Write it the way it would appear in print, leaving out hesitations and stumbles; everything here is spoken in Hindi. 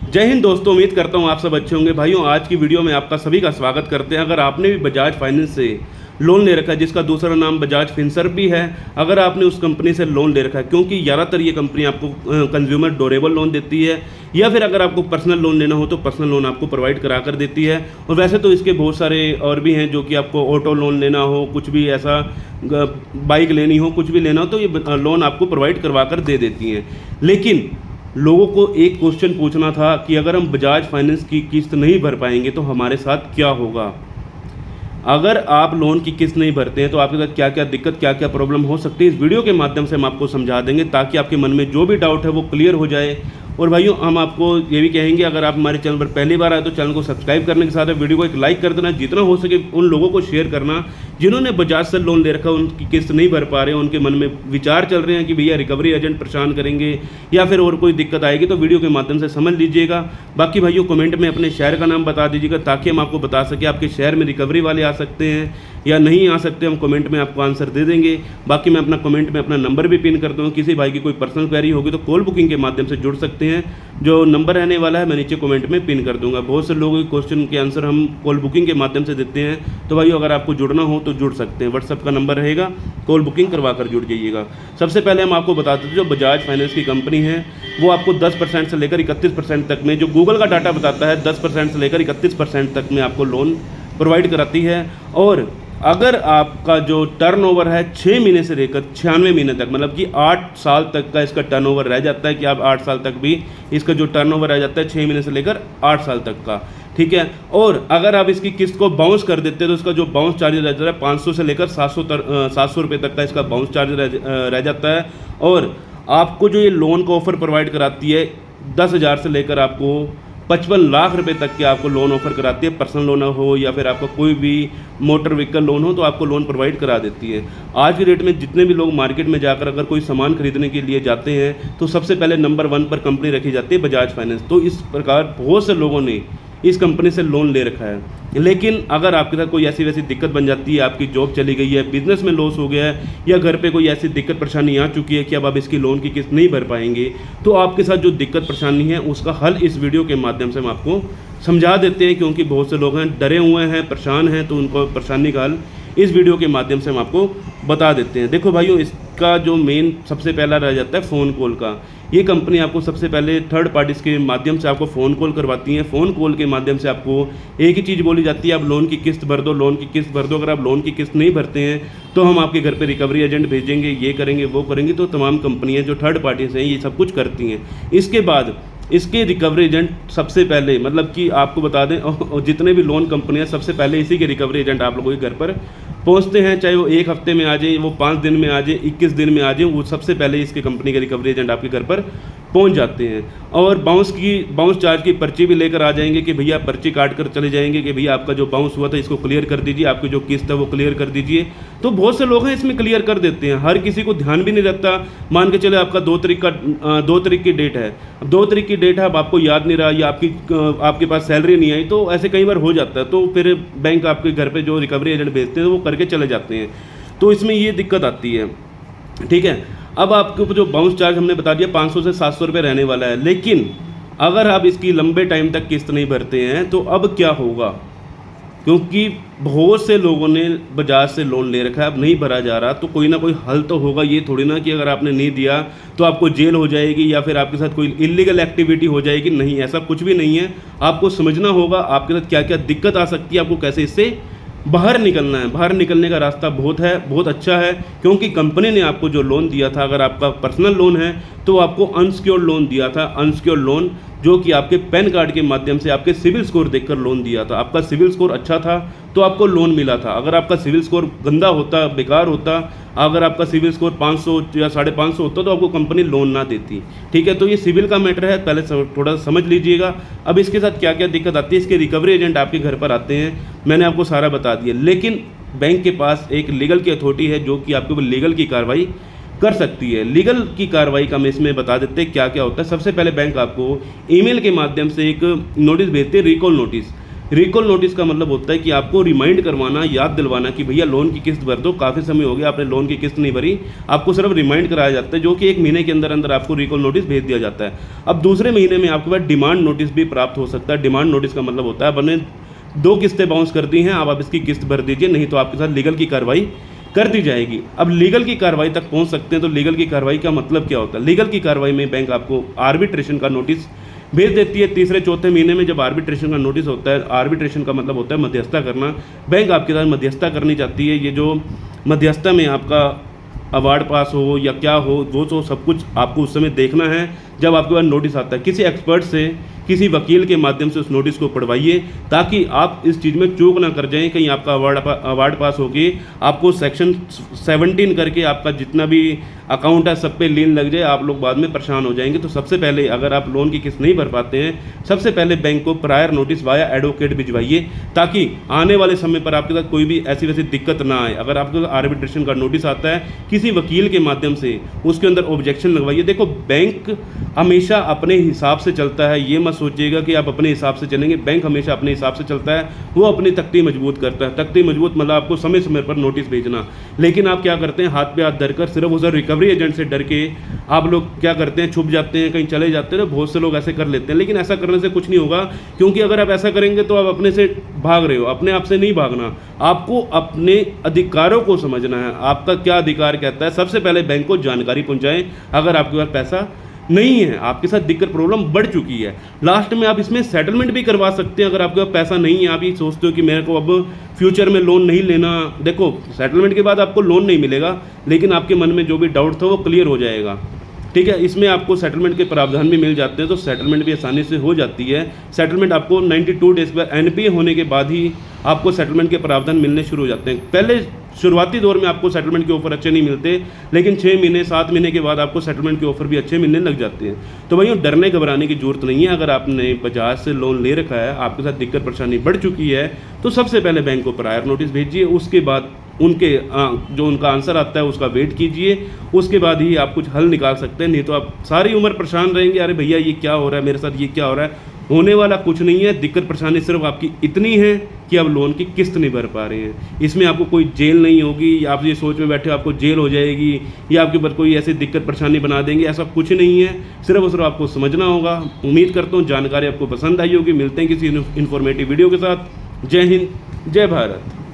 जय हिंद दोस्तों, उम्मीद करता हूँ आप सब अच्छे होंगे। भाइयों, आज की वीडियो में आपका सभी का स्वागत करते हैं। अगर आपने भी बजाज फाइनेंस से लोन ले रखा है, जिसका दूसरा नाम बजाज फिनसर्व भी है, अगर आपने उस कंपनी से लोन ले रखा है, क्योंकि ज़्यादातर ये कंपनी आपको कंज्यूमर ड्यूरेबल लोन देती है, या फिर अगर आपको पर्सनल लोन लेना हो तो पर्सनल लोन आपको प्रोवाइड करा कर देती है। और वैसे तो इसके बहुत सारे और भी हैं, जो कि आपको ऑटो लोन लेना हो, कुछ भी ऐसा बाइक लेनी हो, कुछ भी लेना हो तो ये लोन आपको प्रोवाइड करवा कर दे देती हैं। लेकिन लोगों को एक क्वेश्चन पूछना था कि अगर हम बजाज फाइनेंस की किस्त नहीं भर पाएंगे तो हमारे साथ क्या होगा। अगर आप लोन की किस्त नहीं भरते हैं तो आपके साथ क्या क्या दिक्कत, क्या क्या प्रॉब्लम हो सकती है, इस वीडियो के माध्यम से हम आपको समझा देंगे, ताकि आपके मन में जो भी डाउट है वो क्लियर हो जाए। और भाइयों, हम आपको ये भी कहेंगे, अगर आप हमारे चैनल पर पहली बार आए तो चैनल को सब्सक्राइब करने के साथ वीडियो को एक लाइक कर देना, जितना हो सके उन लोगों को शेयर करना जिन्होंने बजाज से लोन ले रखा, उनकी किस्त नहीं भर पा रहे हैं, उनके मन में विचार चल रहे हैं कि भैया रिकवरी एजेंट परेशान करेंगे या फिर और कोई दिक्कत आएगी, तो वीडियो के माध्यम से समझ लीजिएगा। बाकी भाइयों, कमेंट में अपने शहर का नाम बता दीजिएगा, ताकि हम आपको बता सकें आपके शहर में रिकवरी वाले आ सकते हैं या नहीं आ सकते। हम कमेंट में आपको आंसर दे देंगे। बाकी मैं अपना कमेंट में अपना नंबर भी पिन करता हूँ, किसी भाई की कोई पर्सनल क्वेरी होगी तो कॉल बुकिंग के माध्यम से जुड़ सकते हैं। जो नंबर रहने वाला है मैं नीचे कमेंट में पिन कर दूंगा। बहुत से लोगों के क्वेश्चन के आंसर हम कॉल बुकिंग के माध्यम से देते हैं, तो भाइयों अगर आपको जुड़ना हो तो जुड़ सकते हैं। व्हाट्सअप का नंबर रहेगा, कॉल बुकिंग करवा कर जुड़ जाइएगा। सबसे पहले हम आपको बताते थे, जो बजाज फाइनेंस की कंपनी है वो आपको 10% से लेकर 31% तक में, जो गूगल का डाटा बताता है 10% से लेकर 31% तक में आपको लोन प्रोवाइड कराती है। और अगर आपका जो टर्नओवर है 6 महीने से लेकर 96 महीने तक, मतलब कि 8 साल तक का इसका टर्नओवर रह जाता है, कि आप 8 साल तक भी इसका जो टर्नओवर रह जाता है 6 महीने से लेकर 8 साल तक का, ठीक है। और अगर आप इसकी किस्त को बाउंस कर देते हैं तो इसका जो बाउंस चार्ज रह जाता है 500 से लेकर 700 रुपये तक का इसका बाउंस चार्ज रह जाता है। और आपको जो ये लोन का ऑफर प्रोवाइड कराती है 10,000 से लेकर आपको 55 लाख रुपए तक के आपको लोन ऑफर कराती है। पर्सनल लोन हो या फिर आपका कोई भी मोटर व्हीकल लोन हो तो आपको लोन प्रोवाइड करा देती है। आज के डेट में जितने भी लोग मार्केट में जाकर अगर कोई सामान खरीदने के लिए जाते हैं तो सबसे पहले नंबर 1 पर कंपनी रखी जाती है बजाज फाइनेंस। तो इस प्रकार बहुत से लोगों ने इस कंपनी से लोन ले रखा है। लेकिन अगर आपके साथ कोई ऐसी वैसी दिक्कत बन जाती है, आपकी जॉब चली गई है, बिजनेस में लॉस हो गया है, या घर पे कोई ऐसी दिक्कत परेशानी आ चुकी है कि अब आप इसकी लोन की किस्त नहीं भर पाएंगे, तो आपके साथ जो दिक्कत परेशानी है उसका हल इस वीडियो के माध्यम से हम आपको समझा देते हैं। क्योंकि बहुत से लोग हैं डरे हुए हैं, परेशान हैं, तो उनको परेशानी का हल इस वीडियो के माध्यम से हम आपको बता देते हैं। देखो भाइयों, इसका जो मेन सबसे पहला रह जाता है फ़ोन कॉल का। ये कंपनी आपको सबसे पहले थर्ड पार्टीज़ के माध्यम से आपको फ़ोन कॉल करवाती हैं। फ़ोन कॉल के माध्यम से आपको एक ही चीज़ बोली जाती है, आप लोन की किस्त भर दो, लोन की किस्त भर दो। अगर आप लोन की किस्त नहीं भरते हैं तो हम आपके घर पे रिकवरी एजेंट भेजेंगे, ये करेंगे वो करेंगे। तो तमाम कंपनियाँ जो थर्ड पार्टीज़ हैं ये सब कुछ करती हैं। इसके बाद इसके रिकवरी एजेंट सबसे पहले, मतलब कि आपको बता दें, और जितने भी लोन कंपनियां सबसे पहले इसी के रिकवरी एजेंट आप लोगों के घर पर पहुंचते हैं। चाहे वो 1 हफ्ते में आ जाए, वो 5 दिन में आ जाए, 21 दिन में आ जाए, वो सबसे पहले इसके कंपनी के रिकवरी एजेंट आपके घर पर पहुंच जाते हैं। और बाउंस चार्ज की पर्ची भी लेकर आ जाएंगे कि भैया पर्ची काट कर चले जाएंगे कि भैया आपका जो बाउंस हुआ था इसको क्लियर कर दीजिए, आपकी जो किस्त है वो क्लियर कर दीजिए। तो बहुत से लोग हैं इसमें क्लियर कर देते हैं, हर किसी को ध्यान भी नहीं रहता। मान के चले आपका 2 तारीख की डेट है, 2 तारीख की डेट है, अब आपको याद नहीं रहा, या आपके पास सैलरी नहीं आई, तो ऐसे कई बार हो जाता है। तो फिर बैंक आपके घर पे जो रिकवरी एजेंट भेजते हैं वो करके चले जाते हैं। तो इसमें ये दिक्कत आती है, ठीक है। अब आपके ऊपर जो बाउंस चार्ज हमने बता दिया 500 से 700 रुपये रहने वाला है। लेकिन अगर आप इसकी लंबे टाइम तक किस्त नहीं भरते हैं तो अब क्या होगा, क्योंकि बहुत से लोगों ने बजाज से लोन ले रखा है, अब नहीं भरा जा रहा, तो कोई ना कोई हल तो होगा। ये थोड़ी ना कि अगर आपने नहीं दिया तो आपको जेल हो जाएगी या फिर आपके साथ कोई इलीगल एक्टिविटी हो जाएगी। नहीं, ऐसा कुछ भी नहीं है। आपको समझना होगा आपके साथ क्या क्या दिक्कत आ सकती है, आपको कैसे इससे बाहर निकलना है। बाहर निकलने का रास्ता बहुत अच्छा है, क्योंकि कंपनी ने आपको जो लोन दिया था, अगर आपका पर्सनल लोन है तो आपको अनसिक्योर्ड लोन दिया था। अनसिक्योर्ड लोन जो कि आपके पैन कार्ड के माध्यम से आपके सिविल स्कोर देखकर लोन दिया था। आपका सिविल स्कोर अच्छा था तो आपको लोन मिला था। अगर आपका सिविल स्कोर गंदा होता, बेकार होता, अगर आपका सिविल स्कोर 500 या 550 होता तो आपको कंपनी लोन ना देती, ठीक है। तो ये सिविल का मैटर है, पहले थोड़ा सा समझ लीजिएगा। अब इसके साथ क्या क्या दिक्कत आती है, इसके रिकवरी एजेंट आपके घर पर आते हैं, मैंने आपको सारा बता दिया। लेकिन बैंक के पास एक लीगल की अथॉरिटी है जो कि आपके ऊपर लीगल की कार्रवाई कर सकती है। लीगल की कार्रवाई का मैं इसमें बता देते हैं क्या क्या होता है। सबसे पहले बैंक आपको ईमेल के माध्यम से एक नोटिस भेजते हैं, रिकॉल नोटिस। रिकॉल नोटिस का मतलब होता है कि आपको रिमाइंड करवाना, याद दिलवाना कि भैया लोन की किस्त भर दो, काफ़ी समय हो गया आपने लोन की किस्त नहीं भरी। आपको सिर्फ रिमाइंड कराया जाता है, जो कि 1 महीने के अंदर अंदर आपको रिकॉल नोटिस भेज दिया जाता है। अब दूसरे महीने में आपके पास डिमांड नोटिस भी प्राप्त हो सकता है। डिमांड नोटिस का मतलब होता है आपने 2 किस्तें बाउंस कर दी हैं, आप इसकी किस्त भर दीजिए, नहीं तो आपके साथ लीगल की कार्रवाई कर दी जाएगी। अब लीगल की कार्रवाई तक पहुंच सकते हैं, तो लीगल की कार्रवाई का मतलब क्या होता है? लीगल की कार्रवाई में बैंक आपको आर्बिट्रेशन का नोटिस भेज देती है। तीसरे चौथे महीने में जब आर्बिट्रेशन का नोटिस होता है, आर्बिट्रेशन का मतलब होता है मध्यस्थता करना। बैंक आपके साथ मध्यस्थता करनी चाहती है। ये जो मध्यस्थता में आपका अवार्ड पास हो या क्या हो, वो तो सब कुछ आपको उस समय देखना है जब आपके पास नोटिस आता है। किसी एक्सपर्ट से, किसी वकील के माध्यम से उस नोटिस को पढ़वाइए, ताकि आप इस चीज़ में चूक ना कर जाएं, कहीं आपका अवार्ड पास होके आपको सेक्शन 17 करके आपका जितना भी अकाउंट है सब पे लीन लग जाए, आप लोग बाद में परेशान हो जाएंगे। तो सबसे पहले अगर आप लोन की किस्त नहीं भर पाते हैं, सबसे पहले बैंक को प्रायर नोटिस वाया एडवोकेट भिजवाइए, ताकि आने वाले समय पर आपके साथ कोई भी ऐसी वैसी दिक्कत ना आए। अगर आपके आर्बिट्रेशन का नोटिस आता है, किसी वकील के माध्यम से उसके अंदर ऑब्जेक्शन लगवाइए। देखो, बैंक हमेशा अपने हिसाब से चलता है, ये मत सोचिएगा कि आप अपने हिसाब से चलेंगे। बैंक हमेशा अपने हिसाब से चलता है, वो अपनी तख्ती मजबूत करता है। तख्ती मजबूत मतलब आपको समय समय पर नोटिस भेजना। लेकिन आप क्या करते हैं, हाथ पे हाथ धरकर सिर्फ उस रिकवरी एजेंट से डर के आप लोग क्या करते हैं, छुप जाते हैं, कहीं चले जाते हैं। बहुत से लोग ऐसे कर लेते हैं, लेकिन ऐसा करने से कुछ नहीं होगा, क्योंकि अगर आप ऐसा करेंगे तो आप अपने से भाग रहे हो। अपने आप से नहीं भागना, आपको अपने अधिकारों को समझना है। आपका क्या अधिकार कहता है, सबसे पहले बैंक को जानकारी पहुंचाएं। अगर आपके पास पैसा नहीं है, आपके साथ दिक्कत प्रॉब्लम बढ़ चुकी है, लास्ट में आप इसमें सेटलमेंट भी करवा सकते हैं। अगर आपके पास पैसा नहीं है, आप ये सोचते हो कि मेरे को अब फ्यूचर में लोन नहीं लेना, देखो सेटलमेंट के बाद आपको लोन नहीं मिलेगा, लेकिन आपके मन में जो भी डाउट था वो क्लियर हो जाएगा। ठीक है, इसमें आपको सेटलमेंट के प्रावधान भी मिल जाते हैं, तो सेटलमेंट भी आसानी से हो जाती है। सेटलमेंट आपको 92 डेज पर एनपीए होने के बाद ही आपको सेटलमेंट के प्रावधान मिलने शुरू हो जाते हैं। पहले शुरुआती दौर में आपको सेटलमेंट के ऑफर अच्छे नहीं मिलते, लेकिन 6 महीने 7 महीने के बाद आपको सेटलमेंट के ऑफर भी अच्छे मिलने लग जाते हैं। तो भाइयों, डरने घबराने की जरूरत नहीं है। अगर आपने बजाज से लोन ले रखा है, आपके साथ दिक्कत परेशानी बढ़ चुकी है, तो सबसे पहले बैंक को प्रायर नोटिस भेजिए। उसके बाद उनके जो उनका आंसर आता है उसका वेट कीजिए, उसके बाद ही आप कुछ हल निकाल सकते हैं। नहीं तो आप सारी उम्र परेशान रहेंगे, अरे भैया ये क्या हो रहा है मेरे साथ, ये क्या हो रहा है। होने वाला कुछ नहीं है। दिक्कत परेशानी सिर्फ आपकी इतनी है कि आप लोन की किस्त नहीं भर पा रहे हैं। इसमें आपको कोई जेल नहीं होगी, या आप ये सोच में बैठे हो आपको जेल हो जाएगी, या आपके ऊपर कोई ऐसी दिक्कत परेशानी बना देंगे, ऐसा कुछ नहीं है। सिर्फ और सिर्फ आपको समझना होगा। उम्मीद करता हूँ जानकारी आपको पसंद आई होगी। मिलते हैं किसी इन्फॉर्मेटिव वीडियो के साथ। जय हिंद, जय भारत।